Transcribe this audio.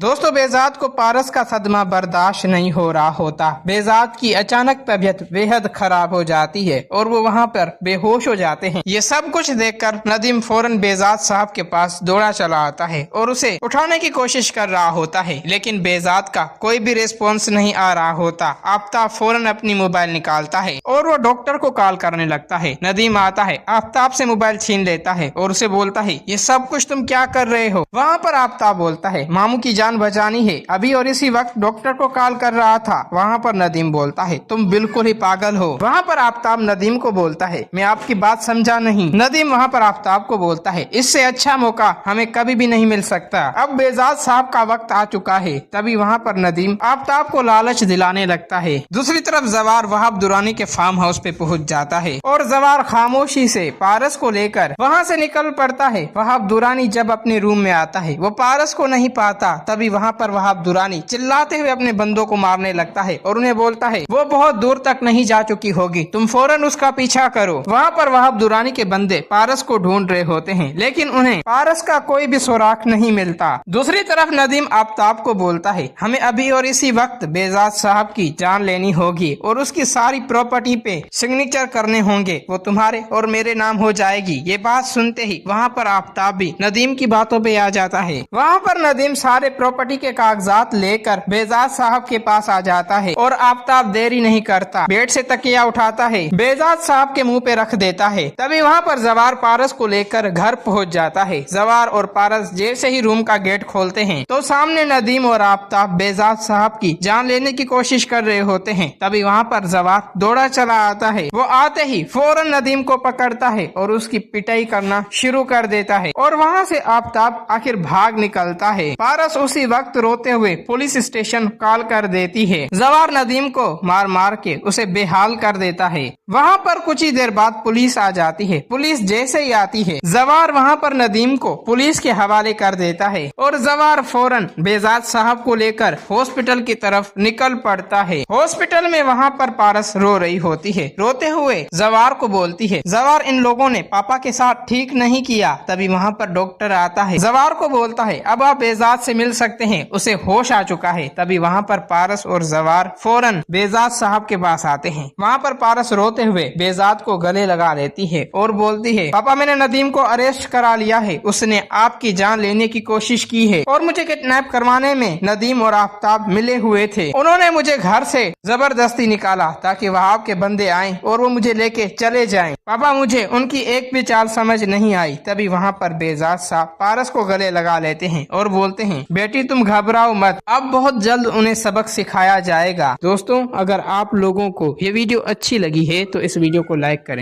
दोस्तों बेजात को पारस का सदमा बर्दाश्त नहीं हो रहा होता। बेजात की अचानक तबीयत बेहद खराब हो जाती है और वो वहाँ पर बेहोश हो जाते हैं। ये सब कुछ देखकर नदीम फौरन बेजात साहब के पास दौड़ा चला आता है और उसे उठाने की कोशिश कर रहा होता है, लेकिन बेजात का कोई भी रिस्पॉन्स नहीं आ रहा होता। आफ्ताब फौरन अपनी मोबाइल निकालता है और वो डॉक्टर को कॉल करने लगता है। नदीम आता है, आफ्ताब से मोबाइल छीन लेता है और उसे बोलता है, ये सब कुछ तुम क्या कर रहे हो? वहाँ पर आफ्ताब बोलता है, मामू की जान बचानी है अभी और इसी वक्त डॉक्टर को कॉल कर रहा था। वहाँ पर नदीम बोलता है, तुम बिल्कुल ही पागल हो। वहाँ पर आफ्ताब नदीम को बोलता है, मैं आपकी बात समझा नहीं। नदीम वहाँ पर आफ्ताब को बोलता है, इससे अच्छा मौका हमें कभी भी नहीं मिल सकता। अब बेजात साहब का वक्त आ चुका है। तभी वहाँ पर नदीम आफ्ताब को लालच दिलाने लगता है। दूसरी तरफ जवार वहाब दुरानी के फार्म हाउस पे पहुँच जाता है और जवार खामोशी से पारस को लेकर वहाँ से निकल पड़ता है। वहाब दुरानी जब अपने रूम में आता है वो पारस को नहीं पाता। तभी वहाँ पर वहाब दुरानी चिल्लाते हुए अपने बंदों को मारने लगता है और उन्हें बोलता है, वो बहुत दूर तक नहीं जा चुकी होगी, तुम फौरन उसका पीछा करो। वहाँ पर वहाब दुरानी के बंदे पारस को ढूंढ रहे होते हैं, लेकिन उन्हें पारस का कोई भी सुराग नहीं मिलता। दूसरी तरफ नदीम आफ्ताब को बोलता है, हमें अभी और इसी वक्त बेजात साहब की जान लेनी होगी और उसकी सारी प्रॉपर्टी पे सिग्नेचर करने होंगे, वो तुम्हारे और मेरे नाम हो जाएगी। ये बात सुनते ही वहाँ पर आफ्ताब भी नदीम की बातों पे आ जाता है। वहाँ पर नदीम सारे प्रॉपर्टी के कागजात लेकर बेजात साहब के पास आ जाता है और आफ्ताब देरी नहीं करता, बेड से तकिया उठाता है, बेजात साहब के मुंह पे रख देता है। तभी वहाँ पर जवार पारस को लेकर घर पहुँच जाता है। जवार और पारस जैसे ही रूम का गेट खोलते हैं तो सामने नदीम और आफ्ताब बेजात साहब की जान लेने की कोशिश कर रहे होते हैं। तभी वहाँ पर जवार दौड़ा चला आता है। वो आते ही फौरन नदीम को पकड़ता है और उसकी पिटाई करना शुरू कर देता है और वहाँ से आफ्ताब आखिर भाग निकलता है। पारस उसी वक्त रोते हुए पुलिस स्टेशन कॉल कर देती है। जवार नदीम को मार मार के उसे बेहाल कर देता है। वहाँ पर कुछ ही देर बाद पुलिस आ जाती है। पुलिस जैसे ही आती है जवार वहाँ पर नदीम को पुलिस के हवाले कर देता है और जवार फौरन बेजात साहब को लेकर हॉस्पिटल की तरफ निकल पड़ता है। हॉस्पिटल में वहाँ पर पारस रो रही होती है। रोते हुए जवार को बोलती है, जवार इन लोगों ने पापा के साथ ठीक नहीं किया। तभी वहाँ पर डॉक्टर आता है। जवार को बोलता है, अब आप बेजात से मिल सकते हैं, उसे होश आ चुका है। तभी वहाँ पर पारस और जवार फौरन बेजात साहब के पास आते हैं। वहाँ पर पारस रोते हुए बेजात को गले लगा लेती है और बोलती है, पापा मैंने नदीम को अरेस्ट करा लिया है, उसने आपकी जान लेने की कोशिश की है और मुझे किडनैप करवाने में नदीम और आफ्ताब मिले हुए थे। उन्होंने मुझे घर से जबरदस्ती निकाला ताकि वहाब के बंदे आएं और वो मुझे लेके चले जाएं। पापा मुझे उनकी एक भी चाल समझ नहीं आई। तभी वहाँ पर बेजात साहब पारस को गले लगा लेते हैं और बोलते हैं, बेटी तुम घबराओ मत, अब बहुत जल्द उन्हें सबक सिखाया जाएगा। दोस्तों अगर आप लोगों को ये वीडियो अच्छी लगी है तो इस वीडियो को लाइक करें।